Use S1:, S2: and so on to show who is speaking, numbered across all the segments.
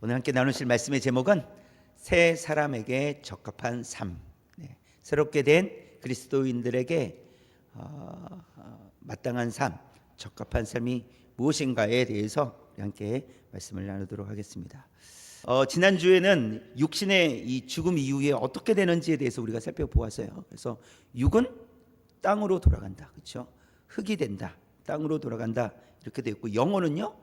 S1: 오늘 함께 나누실 말씀의 제목은 새 사람에게 적합한 삶. 새롭게 된 그리스도인들에게 마땅한 삶, 적합한 삶이 무엇인가에 대해서 함께 말씀을 나누도록 하겠습니다. 지난주에는 육신의 이 죽음 이후에 어떻게 되는지에 대해서 우리가 살펴보았어요. 그래서 육은 땅으로 돌아간다, 그렇죠? 흙이 된다, 땅으로 돌아간다 이렇게 되어 있고, 영혼은요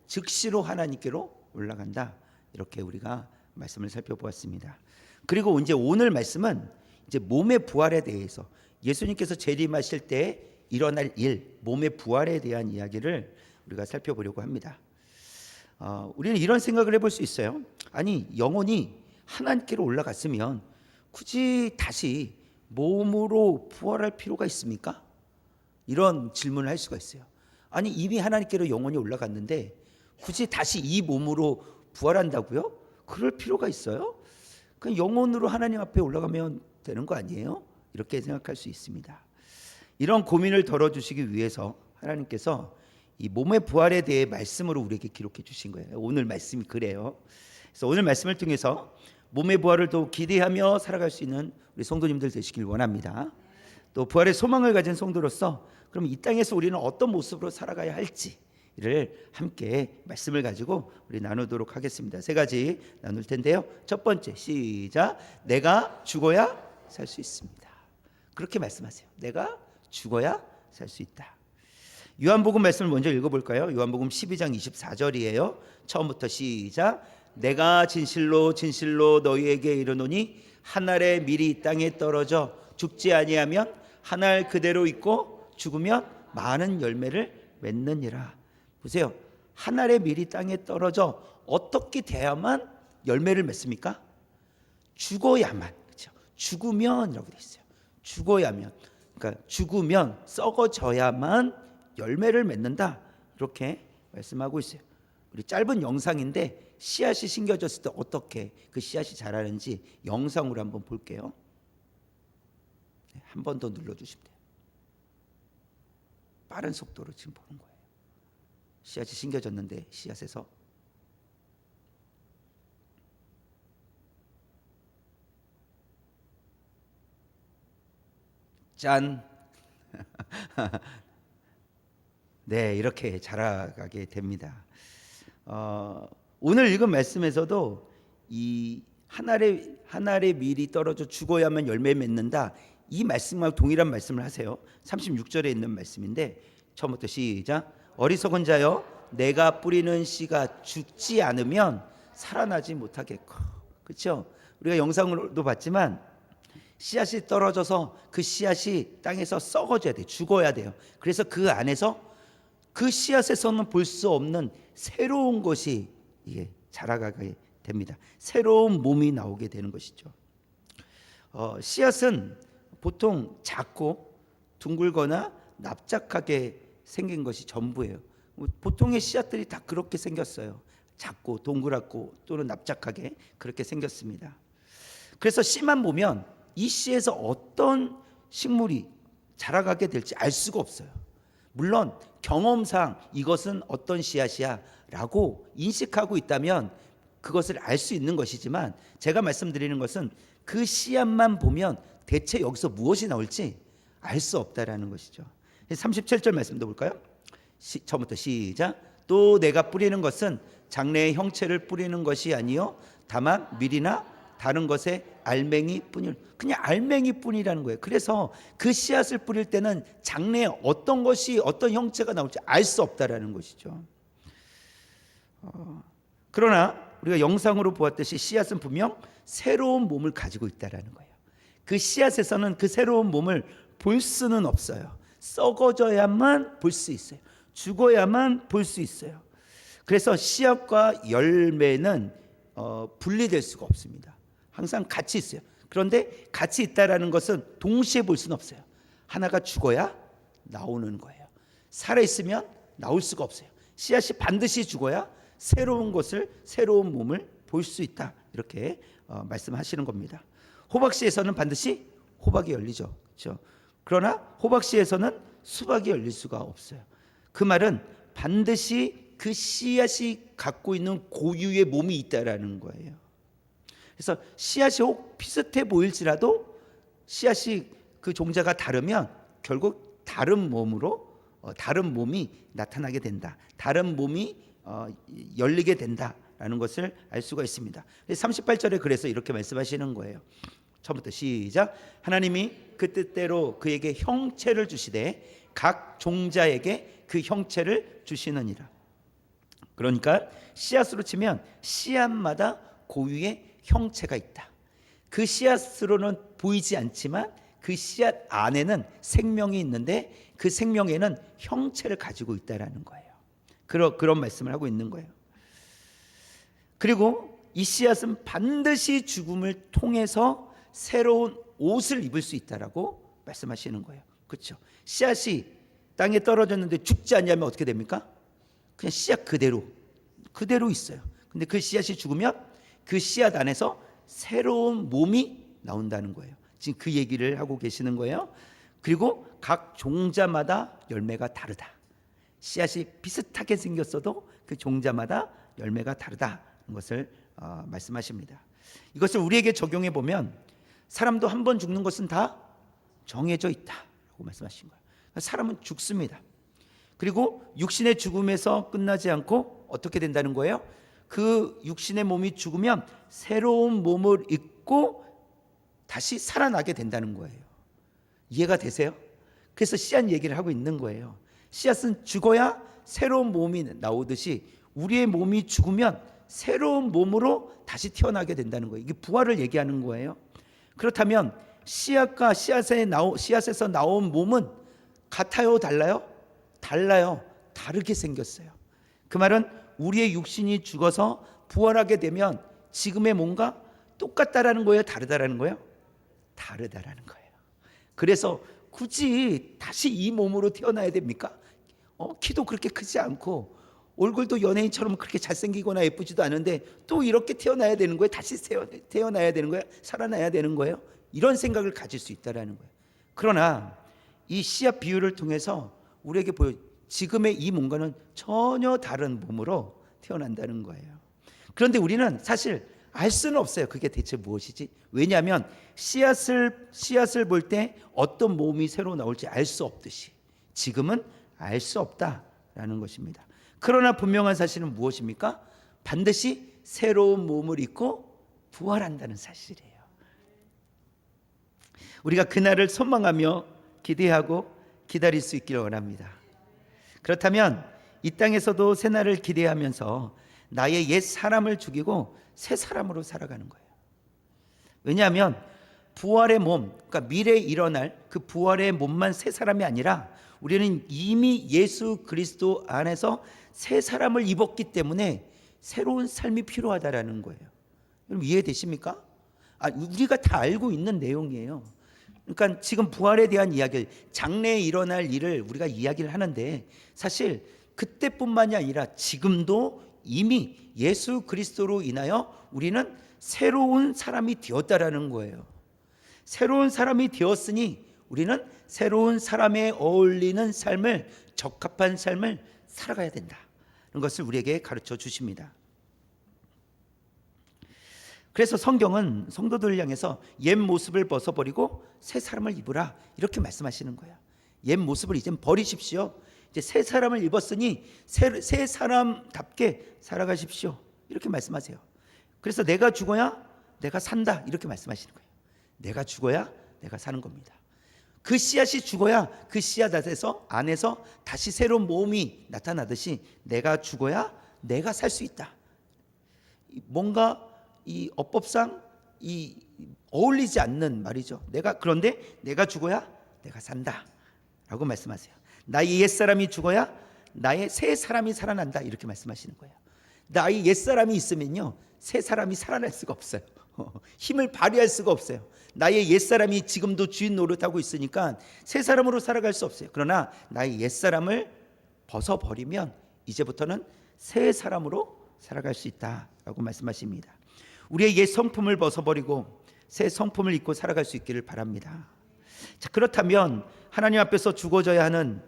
S1: 즉시로 하나님께로 올라간다, 이렇게 우리가 말씀을 살펴보았습니다. 그리고 이제 오늘 말씀은 이제 몸의 부활에 대해서, 예수님께서 재림하실 때 일어날 일, 몸의 부활에 대한 이야기를 우리가 살펴보려고 합니다. 우리는 이런 생각을 해볼 수 있어요. 아니, 영혼이 하나님께로 올라갔으면 굳이 다시 몸으로 부활할 필요가 있습니까? 이런 질문을 할 수가 있어요. 아니, 이미 하나님께로 영혼이 올라갔는데 굳이 다시 이 몸으로 부활한다고요? 그럴 필요가 있어요? 그냥 영혼으로 하나님 앞에 올라가면 되는 거 아니에요? 이렇게 생각할 수 있습니다. 이런 고민을 덜어주시기 위해서 하나님께서 이 몸의 부활에 대해 말씀으로 우리에게 기록해 주신 거예요. 오늘 말씀이 그래요. 그래서 오늘 말씀을 통해서 몸의 부활을 더 기대하며 살아갈 수 있는 우리 성도님들 되시길 원합니다. 또 부활의 소망을 가진 성도로서 그럼 이 땅에서 우리는 어떤 모습으로 살아가야 할지를 함께 말씀을 가지고 우리 나누도록 하겠습니다. 세 가지 나눌 텐데요. 첫 번째, 시작. 내가 죽어야 살 수 있습니다. 그렇게 말씀하세요. 내가 죽어야 살 수 있다. 요한복음 말씀을 먼저 읽어볼까요? 요한복음 12장 24절이에요. 처음부터 시작. 내가 진실로 진실로 너희에게 이르노니 한 알의 밀이 땅에 떨어져 죽지 아니하면 한 알 그대로 있고 죽으면 많은 열매를 맺느니라. 보세요. 한 알의 밀이 땅에 떨어져 어떻게 돼야만 열매를 맺습니까? 죽어야만. 그렇죠? 죽으면이라고 되어 있어요. 죽어야만. 그러니까 죽으면, 썩어져야만 열매를 맺는다, 이렇게 말씀하고 있어요. 우리 짧은 영상인데 씨앗이 심겨졌을 때 어떻게 그 씨앗이 자라는지 영상으로 한번 볼게요. 한 번 더 눌러주시면 돼요. 빠른 속도로 지금 보는 거예요. 씨앗이 심겨졌는데 씨앗에서 짠. 네, 이렇게 자라가게 됩니다. 오늘 읽은 말씀에서도 이 한 알의 밀이 떨어져 죽어야만 열매 맺는다, 이 말씀과 동일한 말씀을 하세요. 36절에 있는 말씀인데 처음부터 시작. 어리석은 자여, 내가 뿌리는 씨가 죽지 않으면 살아나지 못하겠고. 그렇죠? 우리가 영상으로도 봤지만 씨앗이 떨어져서 그 씨앗이 땅에서 썩어져야 돼요. 죽어야 돼요. 그래서 그 안에서 그 씨앗에서는 볼 수 없는 새로운 것이 이게 자라가게 됩니다. 새로운 몸이 나오게 되는 것이죠. 씨앗은 보통 작고 둥글거나 납작하게 생긴 것이 전부예요. 보통의 씨앗들이 다 그렇게 생겼어요. 작고 동그랗고 또는 납작하게 그렇게 생겼습니다. 그래서 씨만 보면 이 씨에서 어떤 식물이 자라가게 될지 알 수가 없어요. 물론 경험상 이것은 어떤 씨앗이야 라고 인식하고 있다면 그것을 알 수 있는 것이지만, 제가 말씀드리는 것은 그 씨앗만 보면 대체 여기서 무엇이 나올지 알 수 없다라는 것이죠. 37절 말씀도 볼까요? 처음부터 시작. 또 내가 뿌리는 것은 장래의 형체를 뿌리는 것이 아니요 다만 밀이나 다른 것의 알맹이 뿐이라. 그냥 알맹이 뿐이라는 거예요. 그래서 그 씨앗을 뿌릴 때는 장래에 어떤 것이, 어떤 형체가 나올지 알 수 없다라는 것이죠. 그러나 우리가 영상으로 보았듯이 씨앗은 분명 새로운 몸을 가지고 있다라는 거예요. 그 씨앗에서는 그 새로운 몸을 볼 수는 없어요. 썩어져야만 볼 수 있어요. 죽어야만 볼 수 있어요. 그래서 씨앗과 열매는 분리될 수가 없습니다. 항상 같이 있어요. 그런데 같이 있다라는 것은 동시에 볼 수는 없어요. 하나가 죽어야 나오는 거예요. 살아있으면 나올 수가 없어요. 씨앗이 반드시 죽어야 새로운 것을, 새로운 몸을 볼 수 있다, 이렇게 말씀하시는 겁니다. 호박씨에서는 반드시 호박이 열리죠. 그렇죠? 그러나 호박씨에서는 수박이 열릴 수가 없어요. 그 말은 반드시 그 씨앗이 갖고 있는 고유의 몸이 있다라는 거예요. 그래서 씨앗이 혹 비슷해 보일지라도 씨앗이 그 종자가 다르면 결국 다른 몸이 나타나게 된다. 다른 몸이 열리게 된다라는 것을 알 수가 있습니다. 38절에 그래서 이렇게 말씀하시는 거예요. 처음부터 시작. 하나님이 그 뜻대로 그에게 형체를 주시되 각 종자에게 그 형체를 주시느니라. 그러니까 씨앗으로 치면 씨앗마다 고유의 형체가 있다. 그 씨앗으로는 보이지 않지만 그 씨앗 안에는 생명이 있는데 그 생명에는 형체를 가지고 있다라는 거예요. 그런 말씀을 하고 있는 거예요. 그리고 이 씨앗은 반드시 죽음을 통해서 새로운 옷을 입을 수 있다라고 말씀하시는 거예요. 그렇죠? 씨앗이 땅에 떨어졌는데 죽지 않냐면 어떻게 됩니까? 그냥 씨앗 그대로 있어요. 근데 그 씨앗이 죽으면 그 씨앗 안에서 새로운 몸이 나온다는 거예요. 지금 그 얘기를 하고 계시는 거예요. 그리고 각 종자마다 열매가 다르다. 씨앗이 비슷하게 생겼어도 그 종자마다 열매가 다르다는 것을 말씀하십니다. 이것을 우리에게 적용해 보면 사람도 한 번 죽는 것은 다 정해져 있다라고 말씀하신 거예요. 사람은 죽습니다. 그리고 육신의 죽음에서 끝나지 않고 어떻게 된다는 거예요? 그 육신의 몸이 죽으면 새로운 몸을 입고 다시 살아나게 된다는 거예요. 이해가 되세요? 그래서 씨앗 얘기를 하고 있는 거예요. 씨앗은 죽어야 새로운 몸이 나오듯이 우리의 몸이 죽으면 새로운 몸으로 다시 태어나게 된다는 거예요. 이게 부활을 얘기하는 거예요. 그렇다면 씨앗과 씨앗에서 나온 몸은 같아요, 달라요? 달라요. 다르게 생겼어요. 그 말은 우리의 육신이 죽어서 부활하게 되면 지금의 몸과 똑같다라는 거예요, 다르다라는 거예요? 다르다라는 거예요. 그래서 굳이 다시 이 몸으로 태어나야 됩니까? 키도 그렇게 크지 않고 얼굴도 연예인처럼 그렇게 잘생기거나 예쁘지도 않은데 또 이렇게 태어나야 되는 거예요? 다시 태어나야 되는 거예요? 살아나야 되는 거예요? 이런 생각을 가질 수 있다라는 거예요. 그러나 이 씨앗 비유를 통해서 우리에게 지금의 이 몸과는 전혀 다른 몸으로 태어난다는 거예요. 그런데 우리는 사실 알 수는 없어요. 그게 대체 무엇이지? 왜냐하면 씨앗을 볼 때 어떤 몸이 새로 나올지 알 수 없듯이 지금은 알 수 없다라는 것입니다. 그러나 분명한 사실은 무엇입니까? 반드시 새로운 몸을 입고 부활한다는 사실이에요. 우리가 그날을 소망하며 기대하고 기다릴 수 있기를 원합니다. 그렇다면 이 땅에서도 새날을 기대하면서 나의 옛 사람을 죽이고 새 사람으로 살아가는 거예요. 왜냐하면 부활의 몸, 그러니까 미래에 일어날 그 부활의 몸만 새 사람이 아니라 우리는 이미 예수 그리스도 안에서 새 사람을 입었기 때문에 새로운 삶이 필요하다라는 거예요. 여러분 이해되십니까? 우리가 다 알고 있는 내용이에요. 그러니까 지금 부활에 대한 이야기, 장래에 일어날 일을 우리가 이야기를 하는데 사실 그때뿐만이 아니라 지금도 이미 예수 그리스도로 인하여 우리는 새로운 사람이 되었다라는 거예요. 새로운 사람이 되었으니 우리는 새로운 사람에 어울리는 삶을, 적합한 삶을 살아가야 된다는 것을 우리에게 가르쳐 주십니다. 그래서 성경은 성도들을 향해서 옛 모습을 벗어버리고 새 사람을 입으라 이렇게 말씀하시는 거예요. 옛 모습을 이제 버리십시오. 이제 새 사람을 입었으니 새 사람답게 살아가십시오. 이렇게 말씀하세요. 그래서 내가 죽어야 내가 산다 이렇게 말씀하시는 거예요. 내가 죽어야 내가 사는 겁니다. 그 씨앗이 죽어야 그 씨앗 안에서 다시 새로운 몸이 나타나듯이 내가 죽어야 내가 살 수 있다. 뭔가 이 어법상 어울리지 않는 말이죠. 그런데 내가 죽어야 내가 산다라고 말씀하세요. 나의 옛사람이 죽어야 나의 새 사람이 살아난다 이렇게 말씀하시는 거예요. 나의 옛사람이 있으면요 새 사람이 살아날 수가 없어요. 힘을 발휘할 수가 없어요. 나의 옛사람이 지금도 주인 노릇하고 있으니까 새 사람으로 살아갈 수 없어요. 그러나 나의 옛사람을 벗어버리면 이제부터는 새 사람으로 살아갈 수 있다라고 말씀하십니다. 우리의 옛 성품을 벗어버리고 새 성품을 입고 살아갈 수 있기를 바랍니다. 자, 그렇다면 하나님 앞에서 죽어져야 하는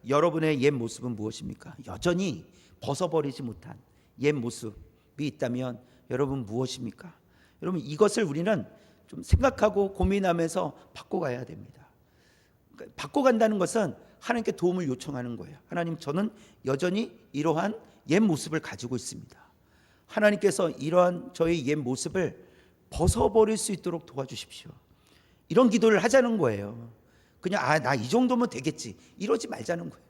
S1: 여러분의 옛 모습은 무엇입니까? 여전히 벗어버리지 못한 옛 모습이 있다면 여러분 무엇입니까? 여러분, 이것을 우리는 좀 생각하고 고민하면서 바꿔가야 됩니다. 그러니까 바꿔간다는 것은 하나님께 도움을 요청하는 거예요. 하나님, 저는 여전히 이러한 옛 모습을 가지고 있습니다. 하나님께서 이러한 저의 옛 모습을 벗어버릴 수 있도록 도와주십시오. 이런 기도를 하자는 거예요. 그냥 나 이 정도면 되겠지 이러지 말자는 거예요.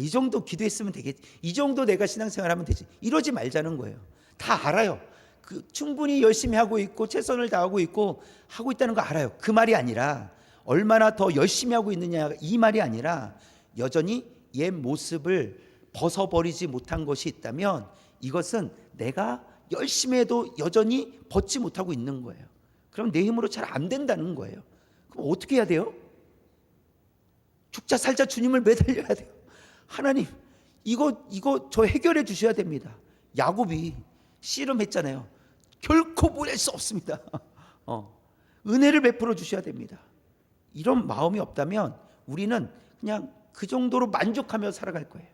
S1: 이 정도 기도했으면 되겠지, 이 정도 내가 신앙생활하면 되지 이러지 말자는 거예요. 다 알아요. 충분히 열심히 하고 있고 최선을 다하고 있고 하고 있다는 거 알아요. 그 말이 아니라 얼마나 더 열심히 하고 있느냐 이 말이 아니라 여전히 옛 모습을 벗어버리지 못한 것이 있다면 이것은 내가 열심히 해도 여전히 벗지 못하고 있는 거예요. 그럼 내 힘으로 잘 안 된다는 거예요. 그럼 어떻게 해야 돼요? 죽자 살자 주님을 매달려야 돼요. 하나님, 이거 저 해결해 주셔야 됩니다. 야곱이 씨름했잖아요. 결코 보낼 수 없습니다. 은혜를 베풀어 주셔야 됩니다. 이런 마음이 없다면 우리는 그냥 그 정도로 만족하며 살아갈 거예요.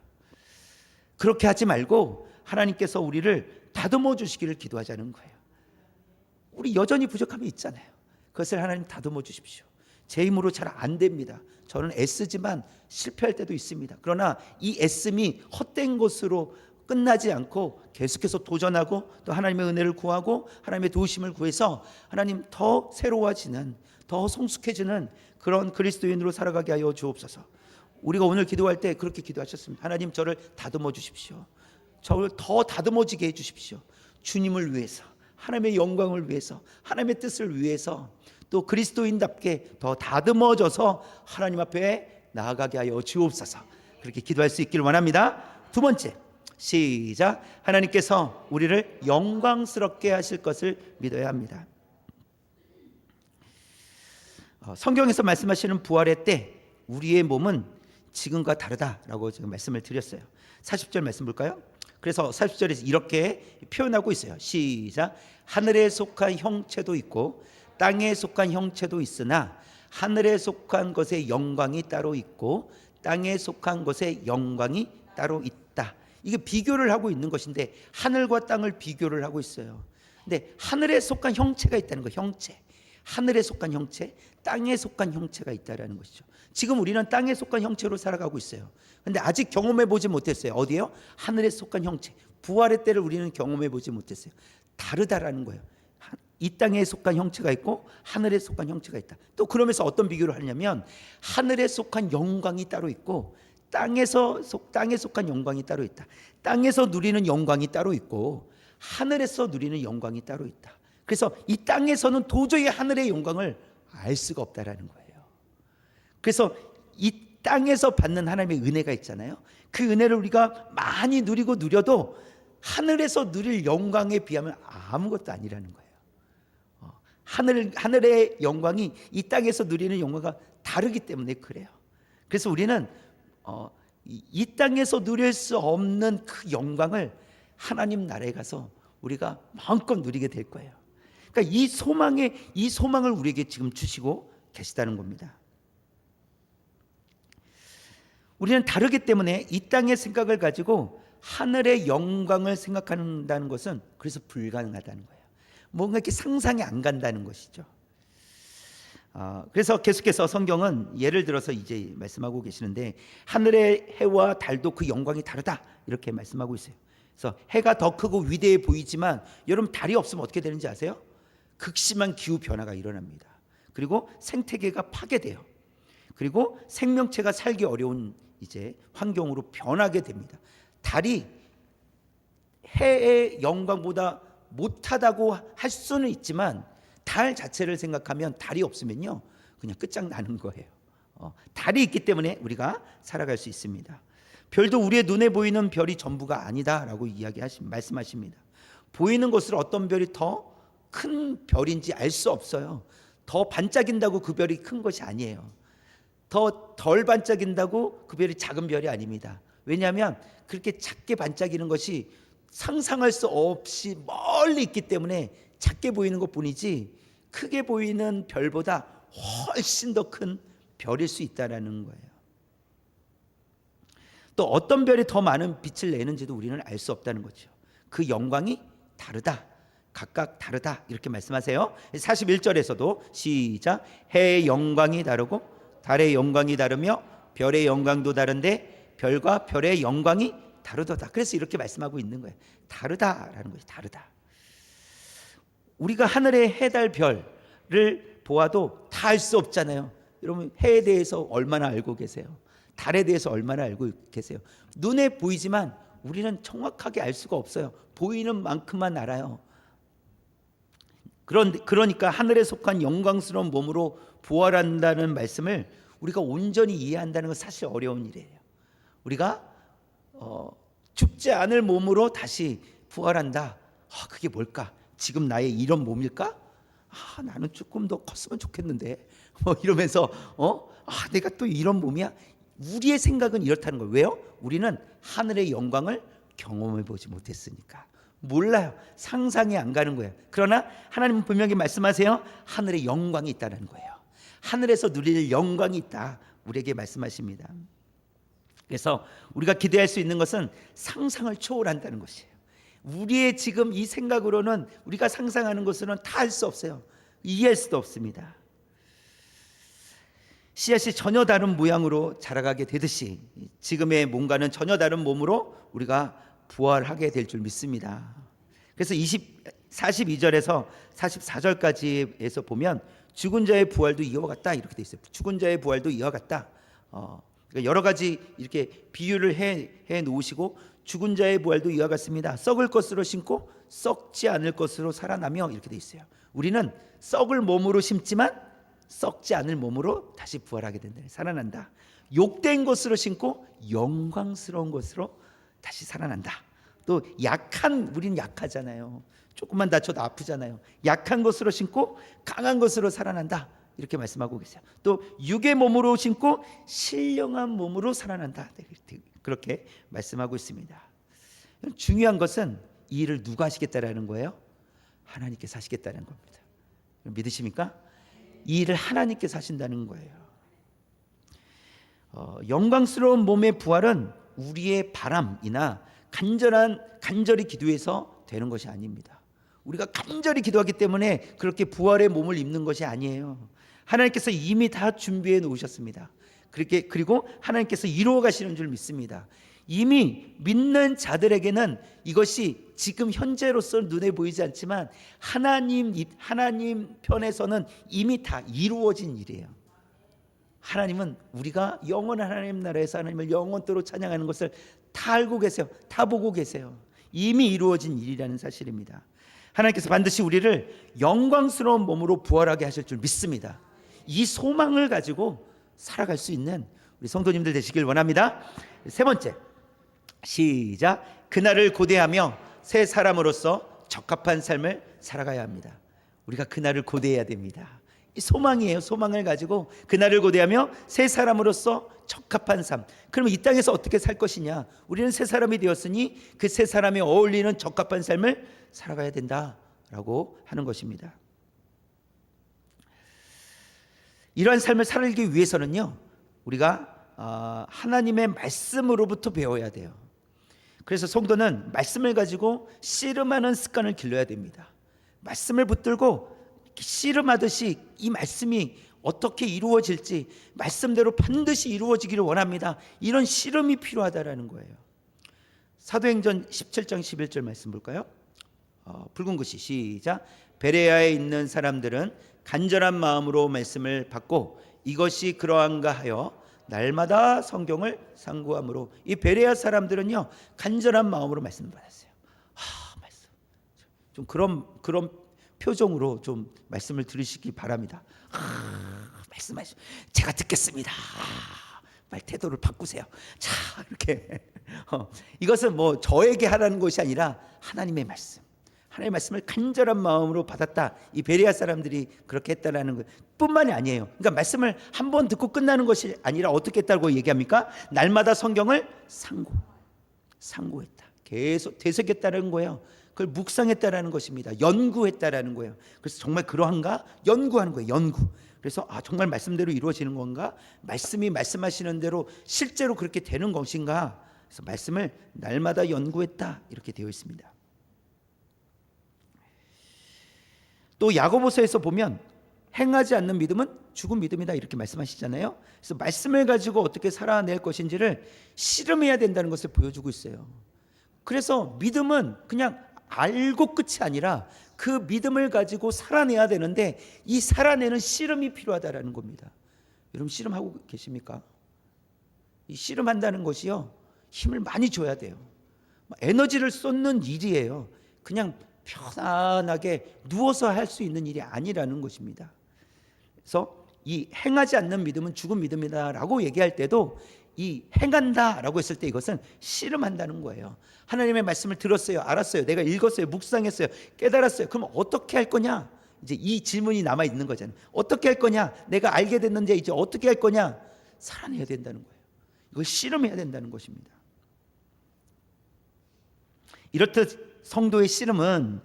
S1: 그렇게 하지 말고 하나님께서 우리를 다듬어 주시기를 기도하자는 거예요. 우리 여전히 부족함이 있잖아요. 그것을 하나님 다듬어 주십시오. 제 힘으로 잘 안 됩니다. 저는 애쓰지만 실패할 때도 있습니다. 그러나 이 애씀이 헛된 것으로 끝나지 않고 계속해서 도전하고 또 하나님의 은혜를 구하고 하나님의 도우심을 구해서 하나님 더 새로워지는, 더 성숙해지는 그런 그리스도인으로 살아가게 하여 주옵소서. 우리가 오늘 기도할 때 그렇게 기도하셨습니다. 하나님, 저를 다듬어 주십시오. 저를 더 다듬어지게 해 주십시오. 주님을 위해서, 하나님의 영광을 위해서, 하나님의 뜻을 위해서 또 그리스도인답게 더 다듬어져서 하나님 앞에 나아가게 하여 주옵소서. 그렇게 기도할 수 있기를 원합니다. 두 번째, 시작. 하나님께서 우리를 영광스럽게 하실 것을 믿어야 합니다. 성경에서 말씀하시는 부활의 때 우리의 몸은 지금과 다르다라고 지금 말씀을 드렸어요. 40절 말씀 볼까요? 그래서 40절에서 이렇게 표현하고 있어요. 시작. 하늘에 속한 형체도 있고 땅에 속한 형체도 있으나 하늘에 속한 것의 영광이 따로 있고 땅에 속한 것의 영광이 따로 있다. 이게 비교를 하고 있는 것인데 하늘과 땅을 비교를 하고 있어요. 근데 하늘에 속한 형체가 있다는 거, 형체. 하늘에 속한 형체, 땅에 속한 형체가 있다라는 것이죠. 지금 우리는 땅에 속한 형체로 살아가고 있어요. 근데 아직 경험해 보지 못했어요. 어디에요? 하늘에 속한 형체. 부활의 때를 우리는 경험해 보지 못했어요. 다르다라는 거예요. 이 땅에 속한 형체가 있고 하늘에 속한 형체가 있다. 또 그러면서 어떤 비교를 하냐면 하늘에 속한 영광이 따로 있고 땅에 속한 영광이 따로 있다. 땅에서 누리는 영광이 따로 있고 하늘에서 누리는 영광이 따로 있다. 그래서 이 땅에서는 도저히 하늘의 영광을 알 수가 없다라는 거예요. 그래서 이 땅에서 받는 하나님의 은혜가 있잖아요. 그 은혜를 우리가 많이 누리고 누려도 하늘에서 누릴 영광에 비하면 아무것도 아니라는 거예요. 하늘의 영광이 이 땅에서 누리는 영광과 다르기 때문에 그래요. 그래서 우리는 이 땅에서 누릴 수 없는 그 영광을 하나님 나라에 가서 우리가 마음껏 누리게 될 거예요. 그러니까 이 소망을 우리에게 지금 주시고 계시다는 겁니다. 우리는 다르기 때문에 이 땅의 생각을 가지고 하늘의 영광을 생각한다는 것은 그래서 불가능하다는 거예요. 뭔가 이렇게 상상이 안 간다는 것이죠. 그래서 계속해서 성경은 예를 들어서 이제 말씀하고 계시는데 하늘의 해와 달도 그 영광이 다르다 이렇게 말씀하고 있어요. 그래서 해가 더 크고 위대해 보이지만 여러분 달이 없으면 어떻게 되는지 아세요? 극심한 기후 변화가 일어납니다. 그리고 생태계가 파괴돼요. 그리고 생명체가 살기 어려운 이제 환경으로 변하게 됩니다. 달이 해의 영광보다 못하다고 할 수는 있지만 달 자체를 생각하면 달이 없으면요 그냥 끝장나는 거예요. 달이 있기 때문에 우리가 살아갈 수 있습니다. 별도 우리의 눈에 보이는 별이 전부가 아니다라고 말씀하십니다. 보이는 것으로 어떤 별이 더 큰 별인지 알 수 없어요. 더 반짝인다고 그 별이 큰 것이 아니에요. 더 덜 반짝인다고 그 별이 작은 별이 아닙니다. 왜냐하면 그렇게 작게 반짝이는 것이 상상할 수 없이 멀리 있기 때문에 작게 보이는 것뿐이지 크게 보이는 별보다 훨씬 더 큰 별일 수 있다라는 거예요. 또 어떤 별이 더 많은 빛을 내는지도 우리는 알 수 없다는 거죠. 그 영광이 다르다, 각각 다르다 이렇게 말씀하세요. 41절에서도 시작. 해의 영광이 다르고 달의 영광이 다르며 별의 영광도 다른데 별과 별의 영광이 다르도다. 그래서 이렇게 말씀하고 있는 거예요. 다르다라는 것이 다르다. 우리가 하늘의 해, 달, 별을 보아도 다 알 수 없잖아요. 여러분 해에 대해서 얼마나 알고 계세요? 달에 대해서 얼마나 알고 계세요? 눈에 보이지만 우리는 정확하게 알 수가 없어요. 보이는 만큼만 알아요. 그러니까 하늘에 속한 영광스러운 몸으로 부활한다는 말씀을 우리가 온전히 이해한다는 건 사실 어려운 일이에요. 우리가 죽지 않을 몸으로 다시 부활한다. 그게 뭘까? 지금 나의 이런 몸일까? 나는 조금 더 컸으면 좋겠는데 이러면서 내가 또 이런 몸이야? 우리의 생각은 이렇다는 거예요. 왜요? 우리는 하늘의 영광을 경험해 보지 못했으니까 몰라요. 상상이 안 가는 거예요. 그러나 하나님은 분명히 말씀하세요. 하늘의 영광이 있다는 거예요. 하늘에서 누릴 영광이 있다, 우리에게 말씀하십니다. 그래서 우리가 기대할 수 있는 것은 상상을 초월한다는 것이에요. 우리의 지금 이 생각으로는, 우리가 상상하는 것으로는 다 알 수 없어요. 이해할 수도 없습니다. 씨앗이 전혀 다른 모양으로 자라가게 되듯이 지금의 몸과는 전혀 다른 몸으로 우리가 부활하게 될 줄 믿습니다. 그래서 42절에서 44절까지에서 보면 죽은 자의 부활도 이와 같다 이렇게 돼 있어요. 죽은 자의 부활도 이와 같다. 그러니까 여러 가지 이렇게 비유를 해 놓으시고, 죽은 자의 부활도 이와 같습니다. 썩을 것으로 심고 썩지 않을 것으로 살아나며 이렇게 돼 있어요. 우리는 썩을 몸으로 심지만 썩지 않을 몸으로 다시 부활하게 된다. 살아난다. 욕된 것으로 심고 영광스러운 것으로 다시 살아난다. 또 우리는 약하잖아요. 조금만 다쳐도 아프잖아요. 약한 것으로 심고 강한 것으로 살아난다. 이렇게 말씀하고 계세요. 또 육의 몸으로 심고 신령한 몸으로 살아난다. 그렇게 말씀하고 있습니다. 중요한 것은 이 일을 누가 하시겠다라는 거예요? 하나님께서 하시겠다는 겁니다. 믿으십니까? 이 일을 하나님께서 하신다는 거예요. 영광스러운 몸의 부활은 우리의 바람이나 간절히 기도해서 되는 것이 아닙니다. 우리가 간절히 기도하기 때문에 그렇게 부활의 몸을 입는 것이 아니에요. 하나님께서 이미 다 준비해 놓으셨습니다. 그리고 하나님께서 이루어 가시는 줄 믿습니다. 이미 믿는 자들에게는 이것이 지금 현재로서 눈에 보이지 않지만 하나님 편에서는 이미 다 이루어진 일이에요. 하나님은 우리가 영원한 하나님 나라에서 하나님을 영원토록 찬양하는 것을 다 알고 계세요. 다 보고 계세요. 이미 이루어진 일이라는 사실입니다. 하나님께서 반드시 우리를 영광스러운 몸으로 부활하게 하실 줄 믿습니다. 이 소망을 가지고 살아갈 수 있는 우리 성도님들 되시길 원합니다. 세 번째, 시작. 그날을 고대하며 새 사람으로서 적합한 삶을 살아가야 합니다. 우리가 그날을 고대해야 됩니다. 이 소망이에요. 소망을 가지고 그날을 고대하며 새 사람으로서 적합한 삶. 그러면 이 땅에서 어떻게 살 것이냐? 우리는 새 사람이 되었으니 그 새 사람에 어울리는 적합한 삶을 살아가야 된다라고 하는 것입니다. 이러한 삶을 살기 위해서는요, 우리가 하나님의 말씀으로부터 배워야 돼요. 그래서 성도는 말씀을 가지고 씨름하는 습관을 길러야 됩니다. 말씀을 붙들고 씨름하듯이 이 말씀이 어떻게 이루어질지 말씀대로 반드시 이루어지기를 원합니다. 이런 씨름이 필요하다라는 거예요. 사도행전 17장 11절 말씀 볼까요? 붉은 글씨 시작. 베레아에 있는 사람들은 간절한 마음으로 말씀을 받고 이것이 그러한가 하여 날마다 성경을 상고함으로. 이 베레아 사람들은요, 간절한 마음으로 말씀을 받았어요. 말씀. 좀 그런 표정으로 좀 말씀을 들으시기 바랍니다. 말씀하시죠. 제가 듣겠습니다. 빨리 태도를 바꾸세요. 자, 이렇게. 이것은 뭐 저에게 하라는 것이 아니라 하나님의 말씀. 하나님의 말씀을 간절한 마음으로 받았다. 이 베레아 사람들이 그렇게 했다라는 것 뿐만이 아니에요. 그러니까 말씀을 한 번 듣고 끝나는 것이 아니라 어떻게 했다고 얘기합니까? 날마다 성경을 상고했다. 계속 되새겼다는 거예요. 그걸 묵상했다라는 것입니다. 연구했다라는 거예요. 그래서 정말 그러한가? 연구하는 거예요. 연구. 그래서 정말 말씀대로 이루어지는 건가? 말씀이 말씀하시는 대로 실제로 그렇게 되는 것인가? 그래서 말씀을 날마다 연구했다 이렇게 되어 있습니다. 또 야고보서에서 보면 행하지 않는 믿음은 죽은 믿음이다 이렇게 말씀하시잖아요. 그래서 말씀을 가지고 어떻게 살아낼 것인지를 실험해야 된다는 것을 보여주고 있어요. 그래서 믿음은 그냥 알고 끝이 아니라 그 믿음을 가지고 살아내야 되는데 이 살아내는 실험이 필요하다라는 겁니다. 여러분 실험하고 계십니까? 이 실험한다는 것이요 힘을 많이 줘야 돼요. 에너지를 쏟는 일이에요. 그냥 편안하게 누워서 할 수 있는 일이 아니라는 것입니다. 그래서 이 행하지 않는 믿음은 죽은 믿음이다라고 얘기할 때도 이 행한다라고 했을 때 이것은 실험한다는 거예요. 하나님의 말씀을 들었어요. 알았어요. 내가 읽었어요. 묵상했어요. 깨달았어요. 그럼 어떻게 할 거냐? 이제 이 질문이 남아 있는 거잖아요. 어떻게 할 거냐? 내가 알게 됐는데 이제 어떻게 할 거냐? 살아내야 된다는 거예요. 이걸 실험해야 된다는 것입니다. 이렇듯 성도의 씨름은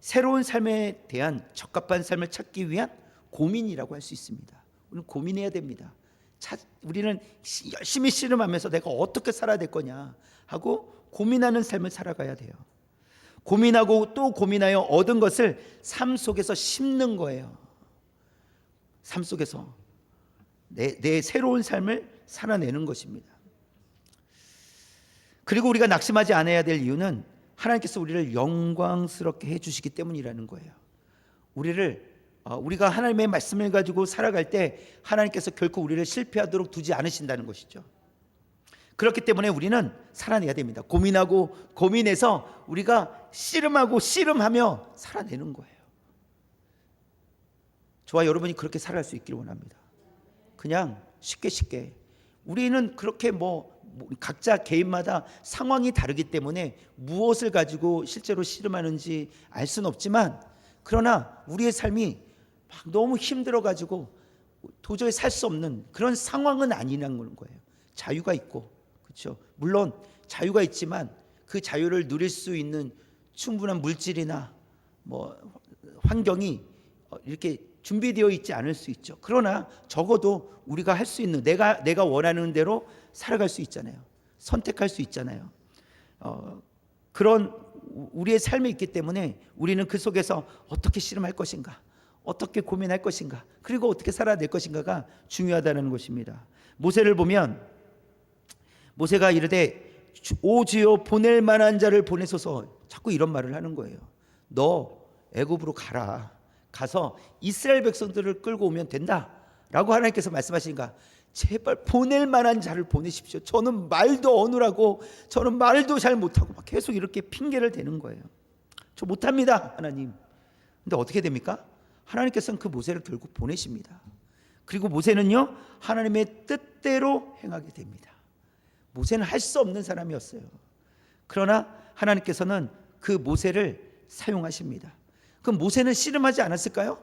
S1: 새로운 삶에 대한 적합한 삶을 찾기 위한 고민이라고 할 수 있습니다. 우리는 고민해야 됩니다. 우리는 열심히 씨름하면서 내가 어떻게 살아야 될 거냐 하고 고민하는 삶을 살아가야 돼요. 고민하고 또 고민하여 얻은 것을 삶 속에서 심는 거예요. 삶 속에서 내 새로운 삶을 살아내는 것입니다. 그리고 우리가 낙심하지 않아야 될 이유는 하나님께서 우리를 영광스럽게 해주시기 때문이라는 거예요. 우리가 하나님의 말씀을 가지고 살아갈 때 하나님께서 결코 우리를 실패하도록 두지 않으신다는 것이죠. 그렇기 때문에 우리는 살아내야 됩니다. 고민하고 고민해서 우리가 씨름하고 씨름하며 살아내는 거예요. 저와 여러분이 그렇게 살아갈 수 있기를 원합니다. 그냥 쉽게 우리는 그렇게 각자 개인마다 상황이 다르기 때문에 무엇을 가지고 실제로 씨름하는지 알 수는 없지만 그러나 우리의 삶이 막 너무 힘들어 가지고 도저히 살 수 없는 그런 상황은 아니라는 거예요. 자유가 있고 그렇죠. 물론 자유가 있지만 그 자유를 누릴 수 있는 충분한 물질이나 환경이 이렇게 준비되어 있지 않을 수 있죠. 그러나 적어도 우리가 할 수 있는 내가 원하는 대로 살아갈 수 있잖아요. 선택할 수 있잖아요. 그런 우리의 삶이 있기 때문에 우리는 그 속에서 어떻게 씨름할 것인가, 어떻게 고민할 것인가, 그리고 어떻게 살아낼 것인가가 중요하다는 것입니다. 모세를 보면 모세가 이르되 오 주여 보낼 만한 자를 보내소서 자꾸 이런 말을 하는 거예요. 너 애굽으로 가서 이스라엘 백성들을 끌고 오면 된다라고 하나님께서 말씀하시니까 제발 보낼 만한 자를 보내십시오. 저는 말도 어눌하고 저는 말도 잘 못하고 막 계속 이렇게 핑계를 대는 거예요. 저 못합니다 하나님. 근데 어떻게 됩니까? 하나님께서는 그 모세를 결국 보내십니다. 그리고 모세는요 하나님의 뜻대로 행하게 됩니다. 모세는 할 수 없는 사람이었어요. 그러나 하나님께서는 그 모세를 사용하십니다. 그럼 모세는 씨름하지 않았을까요?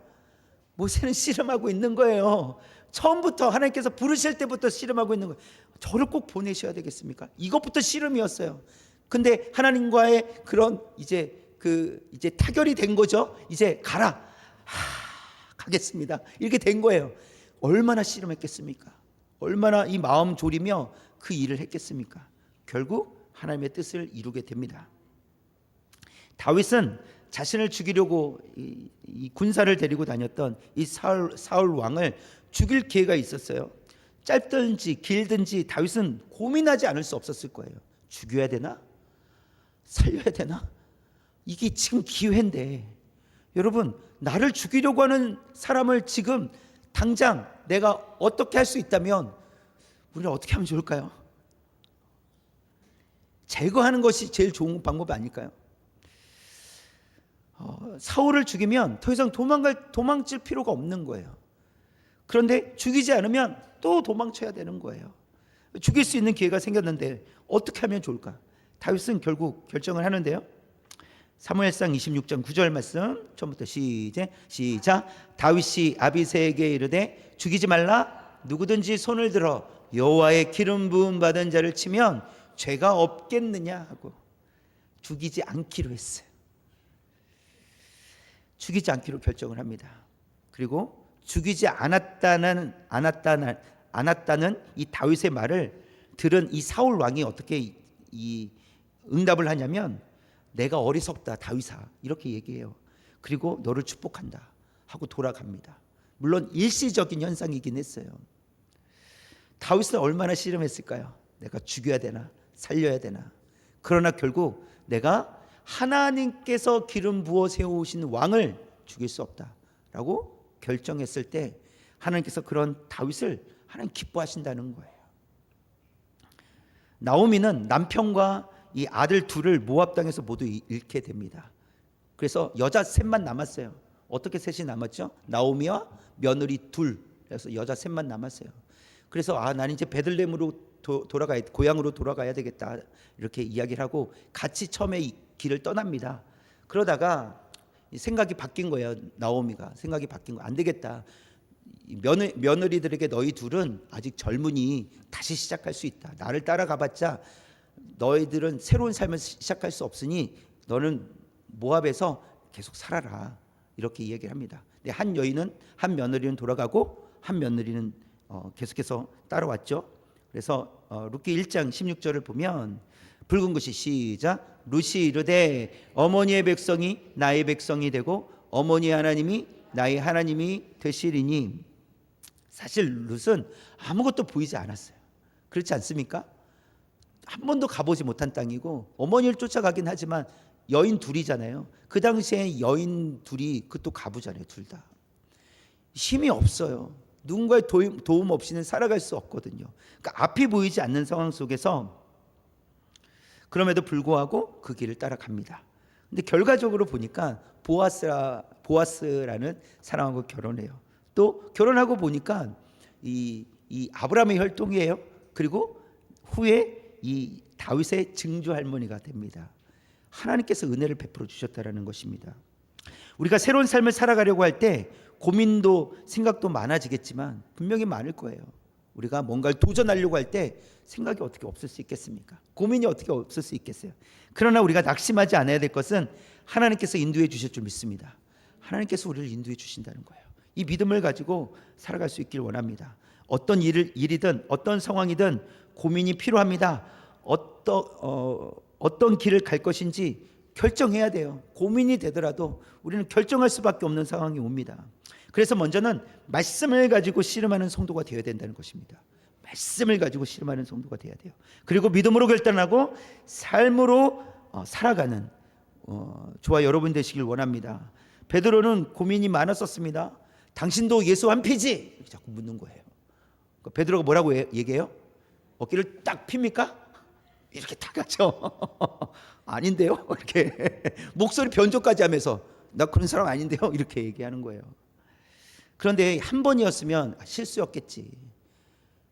S1: 모세는 씨름하고 있는 거예요. 처음부터 하나님께서 부르실 때부터 씨름하고 있는 거예요. 저를 꼭 보내셔야 되겠습니까? 이것부터 씨름이었어요. 근데 하나님과의 그런 이제 타결이 된 거죠. 이제 가라. 가겠습니다. 이렇게 된 거예요. 얼마나 씨름했겠습니까? 얼마나 이 마음 졸이며 그 일을 했겠습니까? 결국 하나님의 뜻을 이루게 됩니다. 다윗은 자신을 죽이려고 이 군사를 데리고 다녔던 이 사울 왕을 죽일 기회가 있었어요. 짧든지 길든지 다윗은 고민하지 않을 수 없었을 거예요. 죽여야 되나? 살려야 되나? 이게 지금 기회인데 여러분 나를 죽이려고 하는 사람을 지금 당장 내가 어떻게 할 수 있다면 우리는 어떻게 하면 좋을까요? 제거하는 것이 제일 좋은 방법 아닐까요? 사울을 죽이면 더 이상 도망칠 필요가 없는 거예요. 그런데 죽이지 않으면 또 도망쳐야 되는 거예요. 죽일 수 있는 기회가 생겼는데 어떻게 하면 좋을까? 다윗은 결국 결정을 하는데요. 사무엘상 26장 9절 말씀 처음부터 시작. 다윗이 아비새에게 이르되 죽이지 말라. 누구든지 손을 들어 여호와의 기름 부음 받은 자를 치면 죄가 없겠느냐 하고 죽이지 않기로 했어요. 죽이지 않기로 결정을 합니다. 그리고 죽이지 않았다는 이 다윗의 말을 들은 이 사울 왕이 어떻게 이 응답을 하냐면, 내가 어리석다 다윗아, 이렇게 얘기해요. 그리고 너를 축복한다 하고 돌아갑니다. 물론 일시적인 현상이긴 했어요. 다윗은 얼마나 씨름했을까요? 내가 죽여야 되나 살려야 되나. 그러나 결국 내가 하나님께서 기름 부어 세우신 왕을 죽일 수 없다라고 결정했을 때 하나님께서 그런 다윗을 하나님 기뻐하신다는 거예요. 나오미는 남편과 이 아들 둘을 모압 땅에서 모두 잃게 됩니다. 그래서 여자 셋만 남았어요. 어떻게 셋이 남았죠? 나오미와 며느리 둘, 그래서 여자 셋만 남았어요. 그래서 나는 이제 베들레헴으로 고향으로 돌아가야 되겠다, 이렇게 이야기를 하고 같이 처음에 이 길을 떠납니다. 그러다가 생각이 바뀐 거예요. 나오미가 생각이 바뀐 거예요. 안 되겠다. 며느리들에게 너희 둘은 아직 젊으니 다시 시작할 수 있다. 나를 따라가봤자 너희들은 새로운 삶을 시작할 수 없으니 너는 모압에서 계속 살아라, 이렇게 이야기를 합니다. 한 며느리는 돌아가고 한 며느리는 계속해서 따라왔죠. 그래서 룻기 1장 16절을 보면 붉은 글씨 시작. 룻이 이르되 어머니의 백성이 나의 백성이 되고 어머니의 하나님이 나의 하나님이 되시리니. 사실 룻은 아무것도 보이지 않았어요. 그렇지 않습니까? 한 번도 가보지 못한 땅이고 어머니를 쫓아가긴 하지만 여인 둘이잖아요. 그 당시에 여인 둘이 그것도 가부잖아요. 둘 다 힘이 없어요. 누군가의 도움 없이는 살아갈 수 없거든요. 그러니까 앞이 보이지 않는 상황 속에서 그럼에도 불구하고 그 길을 따라갑니다. 근데 결과적으로 보니까 보아스라는 사람하고 결혼해요. 또 결혼하고 보니까 이 아브라함의 혈통이에요. 그리고 후에 이 다윗의 증조 할머니가 됩니다. 하나님께서 은혜를 베풀어 주셨다라는 것입니다. 우리가 새로운 삶을 살아가려고 할 때 고민도 생각도 많아지겠지만 분명히 많을 거예요. 우리가 뭔가를 도전하려고 할 때 생각이 어떻게 없을 수 있겠습니까? 고민이 어떻게 없을 수 있겠어요? 그러나 우리가 낙심하지 않아야 될 것은 하나님께서 인도해 주실 줄 믿습니다. 하나님께서 우리를 인도해 주신다는 거예요. 이 믿음을 가지고 살아갈 수 있기를 원합니다. 어떤 일이든 어떤 상황이든 고민이 필요합니다. 어떤 길을 갈 것인지 결정해야 돼요. 고민이 되더라도 우리는 결정할 수밖에 없는 상황이 옵니다. 그래서 먼저는 말씀을 가지고 씨름하는 성도가 되어야 된다는 것입니다. 말씀을 가지고 씨름하는 성도가 되어야 돼요. 그리고 믿음으로 결단하고 삶으로 살아가는 저와 여러분 되시길 원합니다. 베드로는 고민이 많았었습니다. 당신도 예수 안 피지? 이렇게 자꾸 묻는 거예요. 베드로가 뭐라고 얘기해요? 어깨를 딱 핍니까? 이렇게 딱 하죠. 아닌데요? 이렇게 목소리 변조까지 하면서 나 그런 사람 아닌데요? 이렇게 얘기하는 거예요. 그런데 한 번이었으면 실수였겠지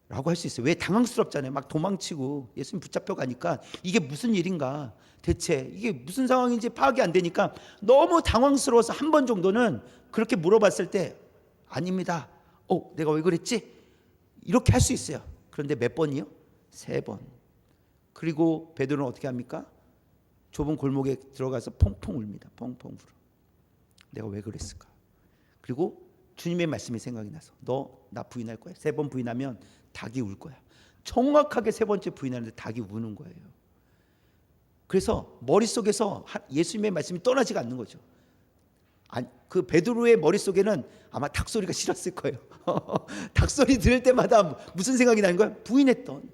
S1: 라고 할 수 있어요. 왜? 당황스럽잖아요. 막 도망치고 예수님 붙잡혀 가니까 이게 무슨 일인가, 대체 이게 무슨 상황인지 파악이 안 되니까 너무 당황스러워서 한 번 정도는 그렇게 물어봤을 때 아닙니다. 내가 왜 그랬지? 이렇게 할 수 있어요. 그런데 몇 번이요? 3번. 그리고 베드로는 어떻게 합니까? 좁은 골목에 들어가서 펑펑 울습니다. 펑펑 울어. 내가 왜 그랬을까? 그리고 주님의 말씀이 생각이 나서 너 나 부인할 거야. 3번 부인하면 닭이 울 거야. 정확하게 3번째 부인하는데 닭이 우는 거예요. 그래서 머릿속에서 예수님의 말씀이 떠나지가 않는 거죠. 그 베드로의 머릿속에는 아마 닭소리가 싫었을 거예요. 닭소리 들을 때마다 무슨 생각이 나는 거야? 부인했던.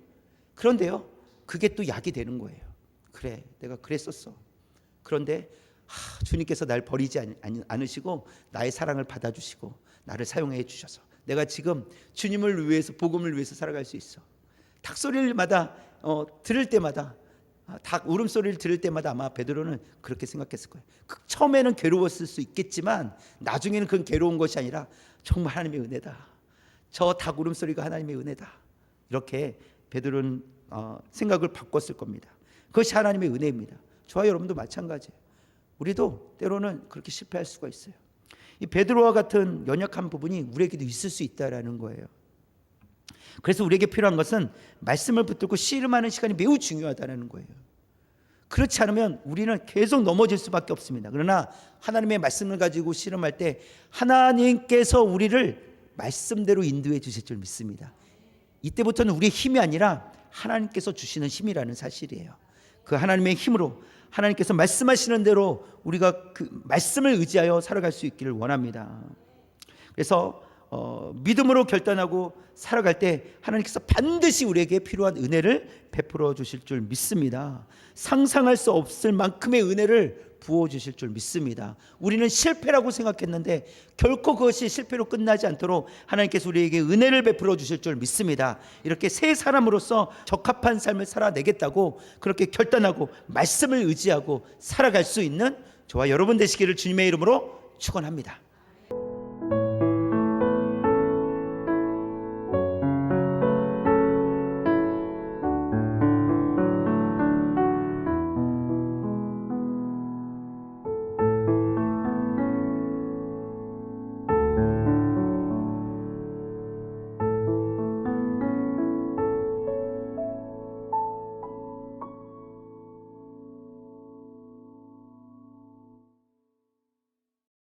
S1: 그런데요, 그게 또 약이 되는 거예요. 그래, 내가 그랬었어. 그런데 주님께서 날 버리지 않으시고 나의 사랑을 받아주시고 나를 사용해 주셔서 내가 지금 주님을 위해서, 복음을 위해서 살아갈 수 있어. 닭소리마다 들을 때마다, 닭 울음소리를 들을 때마다 아마 베드로는 그렇게 생각했을 거예요. 처음에는 괴로웠을 수 있겠지만 나중에는 그건 괴로운 것이 아니라 정말 하나님의 은혜다. 저 닭 울음소리가 하나님의 은혜다. 이렇게 베드로는 생각을 바꿨을 겁니다. 그것이 하나님의 은혜입니다. 저와 여러분도 마찬가지예요. 우리도 때로는 그렇게 실패할 수가 있어요. 이 베드로와 같은 연약한 부분이 우리에게도 있을 수 있다라는 거예요. 그래서 우리에게 필요한 것은 말씀을 붙들고 씨름하는 시간이 매우 중요하다는 거예요. 그렇지 않으면 우리는 계속 넘어질 수밖에 없습니다. 그러나 하나님의 말씀을 가지고 씨름할 때 하나님께서 우리를 말씀대로 인도해 주실 줄 믿습니다. 이때부터는 우리의 힘이 아니라 하나님께서 주시는 힘이라는 사실이에요. 그 하나님의 힘으로 하나님께서 말씀하시는 대로 우리가 그 말씀을 의지하여 살아갈 수 있기를 원합니다. 그래서 믿음으로 결단하고 살아갈 때 하나님께서 반드시 우리에게 필요한 은혜를 베풀어 주실 줄 믿습니다. 상상할 수 없을 만큼의 은혜를 부어주실 줄 믿습니다. 우리는 실패라고 생각했는데 결코 그것이 실패로 끝나지 않도록 하나님께서 우리에게 은혜를 베풀어 주실 줄 믿습니다. 이렇게 새 사람으로서 적합한 삶을 살아내겠다고 그렇게 결단하고 말씀을 의지하고 살아갈 수 있는 저와 여러분 되시기를 주님의 이름으로 축원합니다.